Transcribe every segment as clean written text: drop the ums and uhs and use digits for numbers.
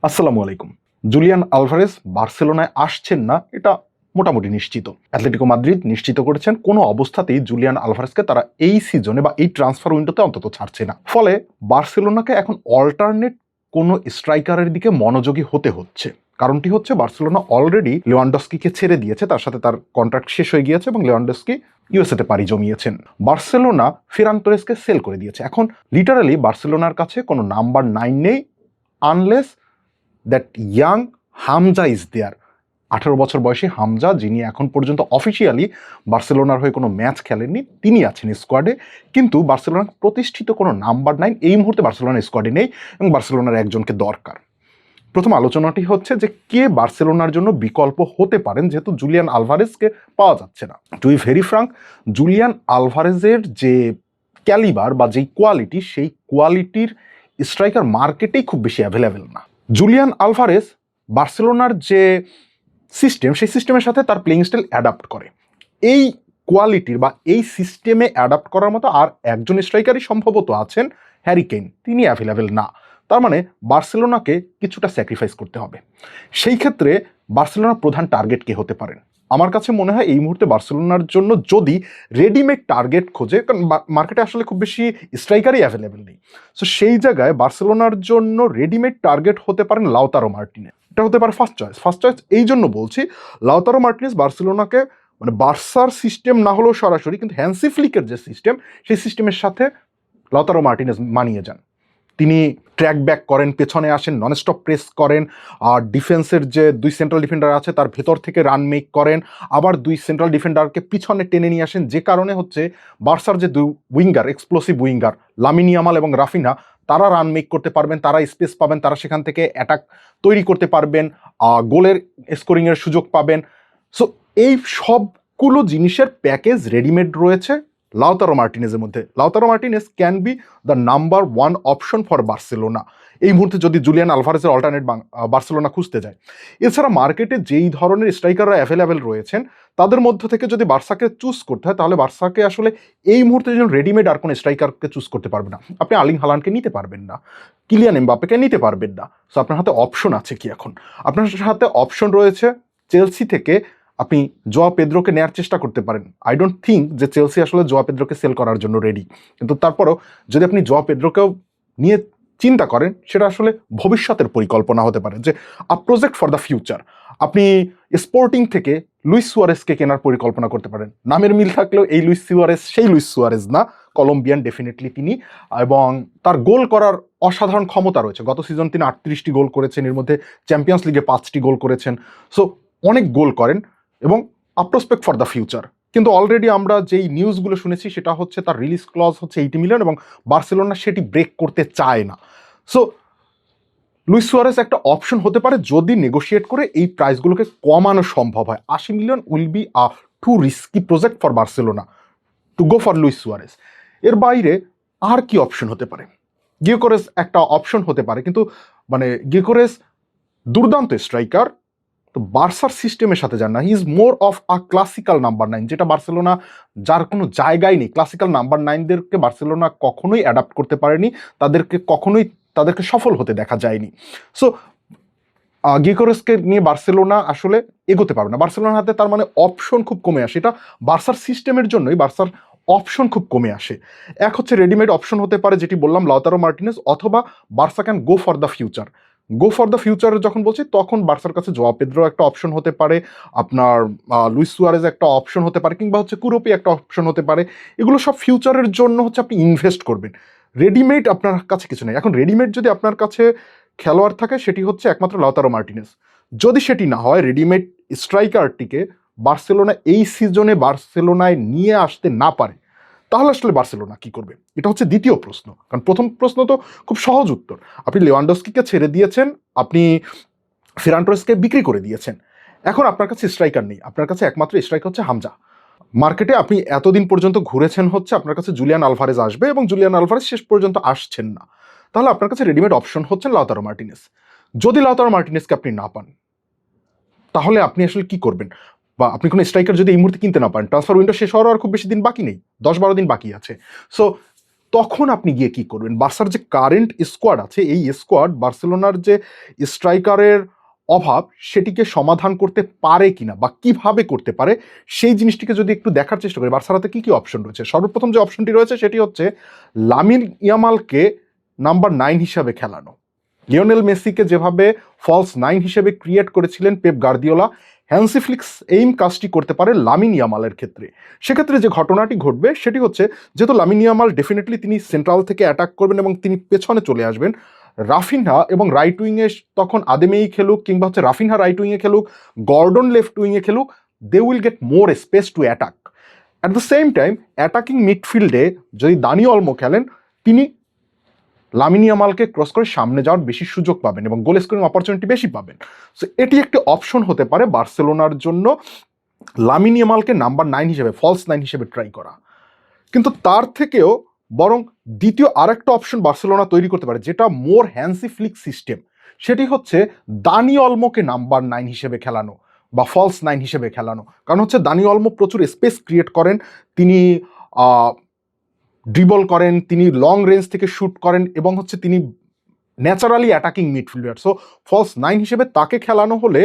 আসসালামু আলাইকুম। Julian Alvarez বার্সেলোনায় আসছেন না, এটা মোটামুটি নিশ্চিত। অ্যাটলেটিকো মাদ্রিদ নিশ্চিত করেছেন কোনো অবস্থাতেই জুলিয়ান আলভারেজকে তারা এই সিজনে বা এই ট্রান্সফার উইন্ডোতে অন্তত ছাড়ছে না। ফলে বার্সেলোনাকে এখন অল্টারনেট কোনো স্ট্রাইকারের দিকে মনোযোগী হতে হচ্ছে। কারণটি হচ্ছে বার্সেলোনা অলরেডি লেভানডস্কিকে ছেড়ে দিয়েছে, তার সাথে তার কন্ট্রাক্ট শেষ হয়ে গিয়েছে এবং লেভানডস্কি ইউএসএতে পাড়ি জমিয়েছেন। বার্সেলোনা ফেরান তোরেসকে সেল করে দিয়েছে। এখন লিটারালি বার্সেলোনার কাছে কোনো নাম্বার 9 নেই, unless that young Hamza is there. 18 বছর বয়সী হামজা, যিনি এখন পর্যন্ত অফিসিয়ালি বার্সেলোনার হয়ে কোনো ম্যাচ খেলেননি, তিনি আছেন স্কোয়াডে। কিন্তু বার্সেলোনার প্রতিষ্ঠিত কোনো নাম্বার 9 এই মুহূর্তে বার্সেলোনার স্কোয়াডে নেই এবং বার্সেলোনার একজনকে দরকার। প্রথম আলোচনাটি হচ্ছে যে কে বার্সেলোনার জন্য বিকল্প হতে পারেন, যেহেতু জুলিয়ান আলভারেজকে পাওয়া যাচ্ছে না। To be very frank, Julian আলভারেজের যে ক্যালিবার বা যেই কোয়ালিটি, সেই কোয়ালিটির স্ট্রাইকার মার্কেটেই খুব বেশি অ্যাভেলেবেল না। জুলিয়ান আলভারেজ বার্সেলোনার যে সিস্টেম, সেই সিস্টেমের সাথে তার প্লেইং স্টাইল অ্যাডাপ্ট করে। এই কোয়ালিটির বা এই সিস্টেমে অ্যাডাপ্ট করার মতো আর একজন স্ট্রাইকারই সম্ভবত আছেন, হ্যারি কেইন। তিনি অ্যাভেলেবেল না। তার মানে বার্সেলোনাকে কিছুটা স্যাক্রিফাইস করতে হবে। সেই ক্ষেত্রে বার্সেলোনার প্রধান টার্গেট কে হতে পারেন? আমার কাছে মনে হয় এই মুহূর্তে বার্সেলোনার জন্য যদি রেডিমেড টার্গেট খোঁজে, কারণ মার্কেটে আসলে খুব বেশি স্ট্রাইকারই অ্যাভেলেবেল নেই, সো সেই জায়গায় বার্সেলোনার জন্য রেডিমেড টার্গেট হতে পারেন লাউতারো মার্টিনেজ। এটা হতে পারে ফার্স্ট চয়েস। এই জন্য বলছি, লাউতারো মার্টিনেজ বার্সেলোনাকে মানে বার্সার সিস্টেম না হলেও সরাসরি, কিন্তু হ্যান্সি ফ্লিকের যে সিস্টেম, সেই সিস্টেমের সাথে লাউতারো মার্টিনেজ মানিয়ে যান। তিনি ট্র্যাক ব্যাক করেন, পেছনে আসেন, ননস্টপ প্রেস করেন, আর ডিফেন্সের যে দুই সেন্ট্রাল ডিফেন্ডার আছে তার ভেতর থেকে রান মেক করেন, আবার দুই সেন্ট্রাল ডিফেন্ডারকে পিছনে টেনে নিয়ে আসেন, যে কারণে হচ্ছে বার্সার যে দুই winger, explosive winger Lamine Yamal এবং রাফিনা, তারা রান মেক করতে পারবেন, তারা স্পেস পাবেন, তারা সেখান থেকে অ্যাটাক তৈরি করতে পারবেন, গোলের স্কোরিংয়ের সুযোগ পাবেন। সো এই সবগুলো জিনিসের প্যাকেজ রেডিমেড রয়েছে লাউতারো মার্টিনেজের মধ্যে। Lautaro Martinez can be the number 1 option for Barcelona এই মুহূর্তে, যদি জুলিয়ান আলভারেজের অল্টারনেট বার্সেলোনা খুঁজতে যায়। এছাড়া মার্কেটে যেই ধরনের স্ট্রাইকাররা অ্যাভেলেবেল রয়েছেন, তাদের মধ্য থেকে যদি বার্সাকে চুজ করতে হয়, তাহলে বার্সাকে আসলে এই মুহূর্তে যেন রেডিমেড আর কোনো স্ট্রাইকারকে চুজ করতে পারবে না। আপনি আর্লিং হালান্ডকে নিতে পারবেন না, কিলিয়ান এমবাপ্পেকে নিতে পারবেন না। সো আপনার হাতে অপশন আছে কি? এখন আপনার হাতে অপশন রয়েছে চেলসি থেকে আপনি জোয়া পেদ্রোকে নেওয়ার চেষ্টা করতে পারেন। আই ডোন্ট থিঙ্ক যে চেলসি আসলে জোয়া পেদ্রোকে সেল করার জন্য রেডি, কিন্তু তারপরও যদি আপনি জোয়া পেদ্রোকেও নিয়ে চিন্তা করেন, সেটা আসলে ভবিষ্যতের পরিকল্পনা হতে পারে, যে আ প্রজেক্ট ফর দ্য ফিউচার। আপনি স্পোর্টিং থেকে লুইস সুয়ারেজকে কেনার পরিকল্পনা করতে পারেন। নামের মিল থাকলেও এই লুইস সুয়ারেজ সেই লুইস সুয়ারেজ না, কলম্বিয়ান ডেফিনেটলি তিনি, এবং তার গোল করার অসাধারণ ক্ষমতা রয়েছে। গত সিজন তিনি 38টি গোল করেছেন, এর মধ্যে চ্যাম্পিয়ন্স লিগে 5টি গোল করেছেন। সো অনেক গোল করেন এবং আ প্রসপেক্ট ফর দ্য ফিউচার। কিন্তু অলরেডি আমরা যেই নিউজগুলো শুনেছি, সেটা হচ্ছে তার রিলিজ ক্লজ হচ্ছে 80 মিলিয়ন এবং বার্সেলোনা সেটি ব্রেক করতে চায় না। সো লুইস সুয়ারেজ একটা অপশন হতে পারে যদি নেগোশিয়েট করে এই প্রাইসগুলোকে কমানো সম্ভব হয়। 80 million will be a too risky project for Barcelona to go for Luis Suarez. এর বাইরে আর কি অপশন হতে পারে? গিয়োকরেস একটা অপশন হতে পারে, কিন্তু মানে গিয়োকরেস দুর্দান্ত স্ট্রাইকার, তো বার্সার সিস্টেমের সাথে যান না। He is more of a classical number 9, যেটা বার্সেলোনা, যার কোনো জায়গায় নেই। ক্লাসিক্যাল নাম্বার 9দেরকে বার্সেলোনা কখনোই অ্যাডাপ্ট করতে পারেনি, তাদেরকে সফল হতে দেখা যায়নি। সো গিয়োকরেসকে নিয়ে বার্সেলোনা আসলে এগোতে পারবে না। বার্সেলোনার হাতে তার মানে অপশন খুব কমে আসে। এটা বার্সার সিস্টেমের জন্যই বার্সার অপশন খুব কমে আসে। এক হচ্ছে রেডিমেড অপশন হতে পারে, যেটি বললাম লাউতারো মার্টিনেজ, অথবা Barca can go for the future. Go for the future যখন বলছি, তখন বার্সার কাছে জোয়া পেদ্রো একটা অপশন হতে পারে, আপনার লুইস সুয়ারেজ একটা অপশন হতে পারে, কিংবা হচ্ছে কুরোপি একটা অপশন হতে পারে। এগুলো সব ফিউচারের জন্য হচ্ছে আপনি ইনভেস্ট করবেন। রেডিমেড আপনার কাছে কিছু নেই। এখন রেডিমেড যদি আপনার কাছে খেলোয়াড় থাকে, সেটি হচ্ছে একমাত্র লাউতারো মার্টিনেজ। যদি সেটি না হয়, রেডিমেড স্ট্রাইকারটিকে বার্সেলোনা এই সিজনে বার্সেলোনায় নিয়ে আসতে না পারে, তাহলে আসলে বার্সেলোনা কি করবে? এটা হচ্ছে দ্বিতীয় প্রশ্ন। কারণ প্রথম প্রশ্ন তো খুব সহজ উত্তর। আপনি লেভানডস্কিকে ছেড়ে দিয়েছেন, আপনি ফেরান টোরেসকে বিক্রি করে দিয়েছেন। এখন আপনার কাছে স্ট্রাইকার নেই, আপনার কাছে একমাত্র স্ট্রাইকার হচ্ছে হামজা। মার্কেটে আপনি এতদিন পর্যন্ত ঘুরেছেন হচ্ছে আপনার কাছে জুলিয়ান আলভারেজ আসবে, এবং জুলিয়ান আলভারেজ শেষ পর্যন্ত আসছেন না। তাহলে আপনার কাছে রেডিমেড অপশন হচ্ছে লাউতারো মার্টিনেজ। যদি লাউতারো মার্টিনেজকে আপনি না পান, তাহলে আপনি আসলে কি করবেন? বা আপনি কোনো স্ট্রাইকার যদি এই মুহূর্তে কিনতে না পারেন, ট্রান্সফার উইন্ডো শেষ হওয়ার আর খুব বেশি দিন বাকি নেই, 10-12 দিন বাকি আছে। সো তখন আপনি গিয়ে কি করবেন? বার্সার যে কারেন্ট স্কোয়াড আছে, এই স্কোয়াড বার্সেলোনার যে স্ট্রাইকারের অভাব সেটিকে সমাধান করতে পারে কিনা বা কিভাবে করতে পারে, সেই জিনিসটিকে যদি একটু দেখার চেষ্টা করি বার্সার হাতে কি কি অপশন রয়েছে। সর্বপ্রথম যে অপশনটি রয়েছে সেটি হচ্ছে লামিন ইয়ামালকে নাম্বার 9 হিসাবে খেলানো। লিওনেল মেসিকে যেভাবে ফলস 9 হিসেবে ক্রিয়েট করেছিলেন পেপ গার্দিওলা, হ্যান্সি ফ্লিক এইম কাজটি করতে পারে লামিন ইয়ামালের ক্ষেত্রে। সেক্ষেত্রে যে ঘটনাটি ঘটবে সেটি হচ্ছে, যেহেতু লামিন ইয়ামাল ডেফিনেটলি তিনি সেন্ট্রাল থেকে অ্যাটাক করবেন এবং তিনি পেছনে চলে আসবেন, রাফিনহা এবং রাইট উইংয়ে তখন আদেমেই খেলুক কিংবা হচ্ছে রাফিনহা রাইট উইংয়ে খেলুক, গর্ডন লেফট উইংয়ে খেলুক, they will get more space to attack. At the same time attacking মিডফিল্ডে যদি দানি অলমো খেলেন, তিনি লামিন ইয়ামালকে ক্রস করে সামনে যাওয়ার বেশি সুযোগ পাবেন এবং গোল স্কোরিং অপরচুনিটি বেশি পাবেন। সো এটি একটি অপশন হতে পারে বার্সেলোনার জন্য, লামিন ইয়ামালকে নাম্বার 9 হিসেবে, ফলস 9 হিসেবে ট্রাই করা। কিন্তু তার থেকেও বরং দ্বিতীয় আরেকটা অপশন বার্সেলোনা তৈরি করতে পারে, যেটা মোর হ্যান্সি ফ্লিক সিস্টেম। সেটি হচ্ছে দানি অলমোকে নাম্বার 9 হিসেবে খেলানো বা ফলস 9 হিসেবে খেলানো। কারণ হচ্ছে দানি অলমো প্রচুর স্পেস ক্রিয়েট করেন, তিনি ড্রিবল করেন, তিনি লং রেঞ্জ থেকে শ্যুট করেন এবং হচ্ছে তিনি naturally attacking midfielder. So false 9 হিসেবে তাকে খেলানো হলে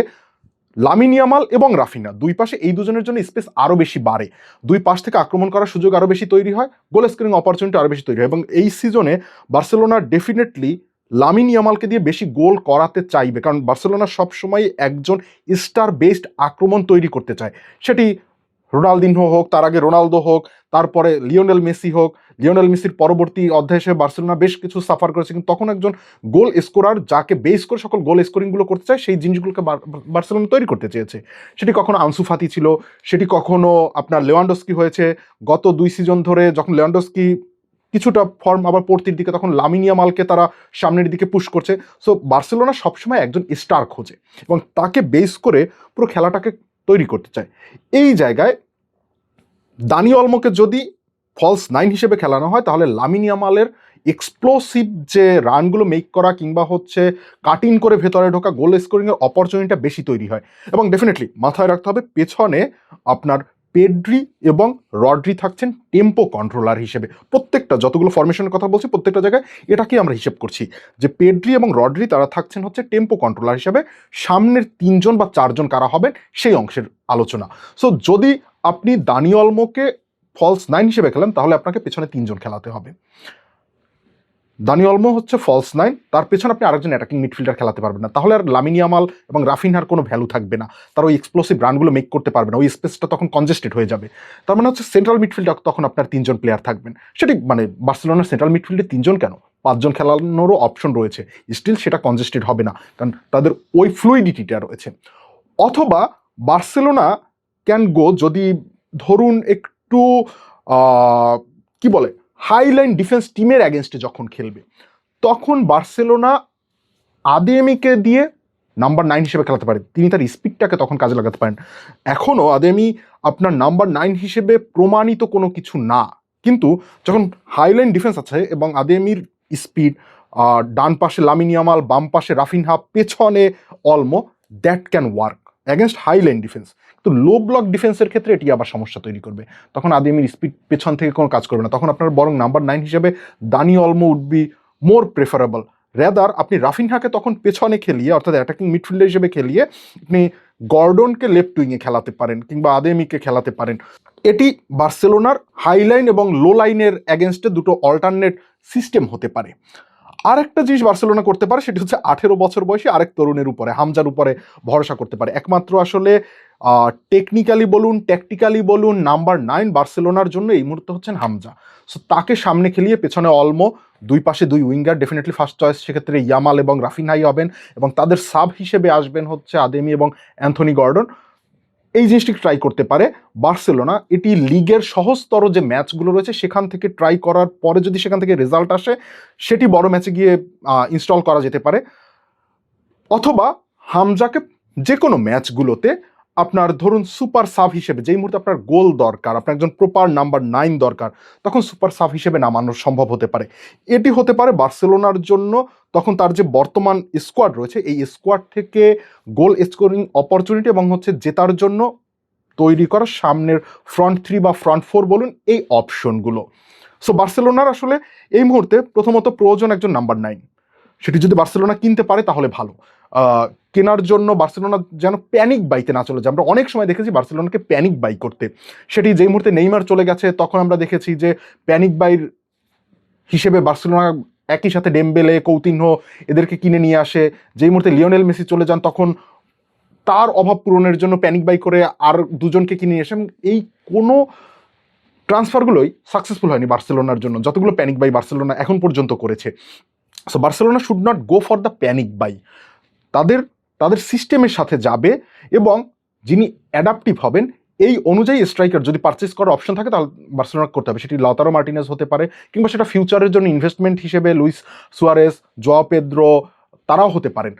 লামিন ইয়ামাল এবং রাফিনা দুই পাশে, এই দুজনের জন্য স্পেস আরও বেশি বাড়ে, দুই পাশ থেকে আক্রমণ করার সুযোগ আরও বেশি তৈরি হয়, গোল স্কোরিং অপরচুনিটি আরও বেশি তৈরি হয়। এবং এই সিজনে বার্সেলোনা ডেফিনেটলি লামিন ইয়ামালকে দিয়ে বেশি গোল করাতে চাইবে, কারণ বার্সেলোনা সবসময় একজন স্টার বেসড আক্রমণ তৈরি করতে চায়। সেটি রোনালদিনহো হোক, তার আগে রোনালদো হোক, তারপরে লিওনেল মেসি হোক। লিওনেল মেসির পরবর্তী অধ্যায় হিসেবে বার্সেলোনা বেশ কিছু সাফার করেছে, কিন্তু তখন একজন গোল স্কোরার যাকে বেস করে সকল গোল স্কোরিংগুলো করতে চায়, সেই জিনিসগুলোকে বার্সেলোনা তৈরি করতে চেয়েছে। সেটি কখনো আনসু ফাতি ছিল, সেটি কখনো আপনার লেভানডস্কি হয়েছে। গত 2 সিজন ধরে যখন লেভানডস্কি কিছুটা ফর্ম আবার পড়তির দিকে, তখন লামিন ইয়ামালকে তারা সামনের দিকে পুশ করছে। সো বার্সেলোনা সবসময় একজন স্টার খোঁজে এবং তাকে বেস করে পুরো খেলাটাকে তৈরি করতে চায়। এই জায়গায় দানি অলমোকে যদি ফলস 9 হিসেবে খেলানো হয়, তাহলে লামিন ইয়ামালের এক্সপ্লোসিভ যে রানগুলো মেক করা কিংবা হচ্ছে কাট ইন করে ভেতরে ঢোকা, গোল স্কোরিংয়ের অপরচুনিটিটা বেশি তৈরি হয়। এবং ডেফিনেটলি মাথায় রাখতে হবে, পেছনে আপনার পেড্রি এবং রড্রি থাকছেন টেম্পো কন্ট্রোলার হিসেবে। প্রত্যেকটা যতগুলো ফরমেশনের কথা বলছি প্রত্যেকটা জায়গায় এটাকেই আমরা হিসেব করছি যে পেড্রি এবং রড্রি তারা থাকছেন হচ্ছে টেম্পো কন্ট্রোলার হিসেবে। সামনের 3 জন বা 4 জন কারা হবেন সেই অংশের আলোচনা। সো যদি আপনি দানি অলমোকে ফলস 9 হিসেবে খেলেন, তাহলে আপনাকে পেছনে 3 জন খেলাতে হবে। দানি অলমো হচ্ছে ফলস 9, তার পেছনে আপনি আরেকজন অ্যাটাকিং মিডফিল্ডার খেলাতে পারবেন না, তাহলে আর লামিন ইয়ামাল এবং রাফিনহার কোনো ভ্যালু থাকবে না, তার ওই এক্সপ্লোসিভ রানগুলো মেক করতে পারবে না, ওই স্পেসটা তখন কনজেস্টেড হয়ে যাবে। তার মানে হচ্ছে সেন্ট্রাল মিডফিল্ডে তখন আপনার 3 জন প্লেয়ার থাকবেন। সেটি মানে বার্সেলোনার সেন্ট্রাল মিডফিল্ডে 3 জন কেন, 5 জন খেলানোরও অপশন রয়েছে, স্টিল সেটা কনজেস্টেড হবে না, কারণ তাদের ওই ফ্লুইডিটিটা রয়েছে। অথবা বার্সেলোনা ক্যান গো, যদি ধরুন একটু কি বলে হাইলাইন ডিফেন্স টিমের অ্যাগেনস্টে যখন খেলবে, তখন বার্সেলোনা আদেমিকে দিয়ে নাম্বার 9 হিসেবে খেলাতে পারে, তিনি তার স্পিডটাকে তখন কাজে লাগাতে পারেন। এখনও আদেমি আপনার নাম্বার 9 হিসেবে প্রমাণিত কোনো কিছু না, কিন্তু যখন হাইলাইন ডিফেন্স আছে এবং আদেমির স্পিড, ডান পাশে লামিন ইয়ামাল, বাম পাশে রাফিনহা, পেছনে Olmo, that can work against Highline defence. তো লো ব্লক ডিফেন্সের ক্ষেত্রে এটি আবার সমস্যা তৈরি করবে, তখন আদেমির স্পিড পেছন থেকে কোনো কাজ করবে না, তখন আপনার বরং নাম্বার 9 হিসেবে Dani Olmo would be more preferable. Rather আপনি রাফিনহাকে তখন পেছনে খেলিয়ে, অর্থাৎ অ্যাটাকিং মিডফিল্ডার হিসেবে খেলিয়ে আপনি গর্ডনকে লেফট উইংয়ে খেলাতে পারেন কিংবা আদেমিকে খেলাতে পারেন। এটি বার্সেলোনার হাইলাইন এবং লো লাইনের অ্যাগেনস্টে দুটো অল্টারনেট সিস্টেম হতে পারে। আরেকটা জিনিস বার্সেলোনা করতে পারে, সেটি হচ্ছে 18 বছর বয়সী আরেক তরুণের উপরে, হামজার উপরে ভরসা করতে পারে। একমাত্র আসলে টেকনিক্যালি বলুন, ট্যাকটিক্যালি বলুন, নাম্বার 9 বার্সেলোনার জন্য এই মুহূর্তে হচ্ছেন হামজা। সো তাকে সামনে খেলিয়ে পেছনে অলমো, দুই পাশে 2 উইঙ্গার, ডেফিনেটলি ফার্স্ট চয়েস সেক্ষেত্রে ইয়ামাল এবং রাফিনহাই হবেন, এবং তাদের সাব হিসেবে আসবেন হচ্ছে আদেমি এবং অ্যান্থনি গর্ডন। এই জিনিসটি ট্রাই করতে পারে বার্সেলোনা। এটি লিগের সহজতর যে ম্যাচগুলো রয়েছে সেখান থেকে ট্রাই করার পরে যদি সেখান থেকে রেজাল্ট আসে, সেটি বড় ম্যাচে গিয়ে ইনস্টল করা যেতে পারে। অথবা হামজাকে যে কোনো ম্যাচগুলোতে আপনার ধরুন সুপার সাব হিসেবে, যেই মুহূর্তে আপনার গোল দরকার, আপনার একজন প্রপার নাম্বার 9 দরকার, তখন সুপার সাব হিসেবে নামানো সম্ভব হতে পারে। এটি হতে পারে বার্সেলোনার জন্য তখন তার যে বর্তমান স্কোয়াড রয়েছে, এই স্কোয়াড থেকে গোল স্কোরিং অপরচুনিটি এবং হচ্ছে জেতার জন্য তৈরি করা সামনের ফ্রন্ট 3 বা ফ্রন্ট 4 বলুন, এই অপশনগুলো। সো বার্সেলোনার আসলে এই মুহূর্তে প্রথমত প্রয়োজন একজন নাম্বার 9, সেটি যদি বার্সেলোনা কিনতে পারে তাহলে ভালো। কেনার জন্য বার্সেলোনা যেন প্যানিক বাইতে না চলে যায়। আমরা অনেক সময় দেখেছি বার্সেলোনাকে প্যানিক বাই করতে, সেটি যেই মুহূর্তে নেইমার চলে গেছে তখন আমরা দেখেছি যে প্যানিক বাইর হিসেবে বার্সেলোনা একই সাথে ডেমবেলে, কৌতিনহো এদেরকে কিনে নিয়ে আসে। যেই মুহূর্তে লিওনেল মেসি চলে যান তখন তার অভাব পূরণের জন্য প্যানিক বাই করে আর দুজনকে কিনে নিয়ে আসে, এবং এই কোনো ট্রান্সফারগুলোই সাকসেসফুল হয়নি বার্সেলোনার জন্য, যতগুলো প্যানিক বাই বার্সেলোনা এখন পর্যন্ত করেছে। So Barcelona should not go for the panic buy, তাদের সিস্টেমের সাথে যাবে এবং যিনি অ্যাডাপটিভ হবেন এই অনুযায়ী স্ট্রাইকার যদি পারচেস করার অপশন থাকে তাহলে বার্সেলোনা করতে হবে। সেটি লাউতারো মার্টিনেজ হতে পারে, কিংবা সেটা ফিউচারের জন্য ইনভেস্টমেন্ট হিসেবে লুইস সুয়ারেস, জোয়া পেদ্রো তারাও হতে পারেন।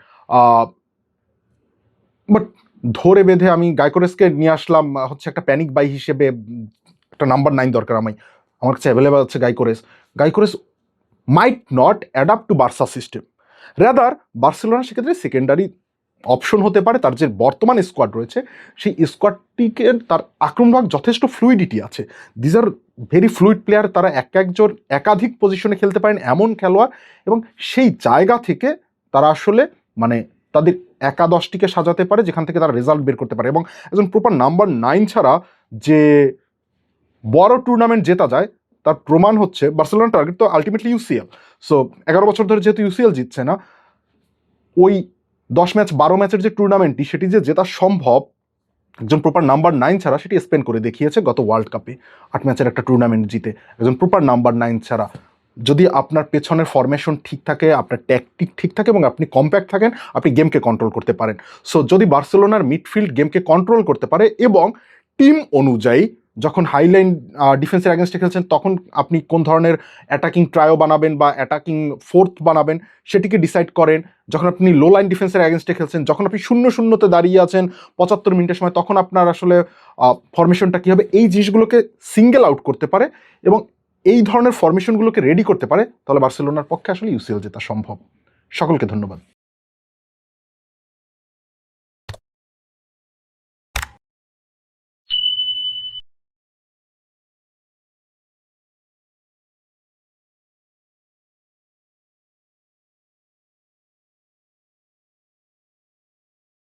বাট ধরে বেঁধে আমি গাইকোরেসকে নিয়ে আসলাম হচ্ছে একটা প্যানিক বাই হিসেবে, একটা নাম্বার 9 দরকার আমার কাছে অ্যাভেলেবেল আছে Gyokeres might not adapt to Barca system, rather Barcelona সেক্ষেত্রে সেকেন্ডারি অপশন হতে পারে। তার যে বর্তমান স্কোয়াড রয়েছে সেই স্কোয়াডটিকে তার আক্রমণভাগ যথেষ্ট ফ্লুইডিটি আছে, these are very fluid player, তারা একজন একাধিক পজিশনে খেলতে পারেন এমন খেলোয়াড়, এবং সেই জায়গা থেকে তারা আসলে মানে তাদের একাদশটিকে সাজাতে পারে যেখান থেকে তারা রেজাল্ট বের করতে পারে। এবং একজন প্রপার নাম্বার 9 ছাড়া যে বড় টুর্নামেন্ট জেতা যায় তার প্রমাণ হচ্ছে বার্সেলোনার টার্গেট তো আলটিমেটলি ইউসিএল। সো 11 বছর ধরে যেহেতু ইউসিএল জিতছে না, ওই 10 ম্যাচ 12 ম্যাচের যে টুর্নামেন্টটি সেটি যে জেতা সম্ভব একজন প্রপার নাম্বার 9 ছাড়া, সেটি স্পেন করে দেখিয়েছে গত ওয়ার্ল্ড কাপে 8 ম্যাচের একটা টুর্নামেন্ট জিতে। একজন প্রপার নাম্বার 9 ছাড়া যদি আপনার পেছনের ফরমেশন ঠিক থাকে, আপনার ট্যাকটিক ঠিক থাকে এবং আপনি কম্প্যাক্ট থাকেন, আপনি গেমকে কন্ট্রোল করতে পারেন। সো যদি বার্সেলোনার মিডফিল্ড গেমকে কন্ট্রোল করতে পারে এবং টিম অনুযায়ী যখন হাইলাইন ডিফেন্সের অ্যাগেনস্টে খেলছেন তখন আপনি কোন ধরনের অ্যাটাকিং ট্রায়ো বানাবেন বা অ্যাটাকিং ফোর্থ বানাবেন সেটিকে ডিসাইড করেন। যখন আপনি লো লাইন ডিফেন্সের অ্যাগেনস্টে খেলছেন, যখন আপনি 0-0-তে দাঁড়িয়ে আছেন 75 মিনিটের সময়, তখন আপনার আসলে ফরমেশনটা কী হবে এই জিনিসগুলোকে সিঙ্গেল আউট করতে পারে এবং এই ধরনের ফরমেশনগুলোকে রেডি করতে পারে, তাহলে বার্সেলোনার পক্ষে আসলে ইউসিএল জেতা সম্ভব। সকলকে ধন্যবাদ।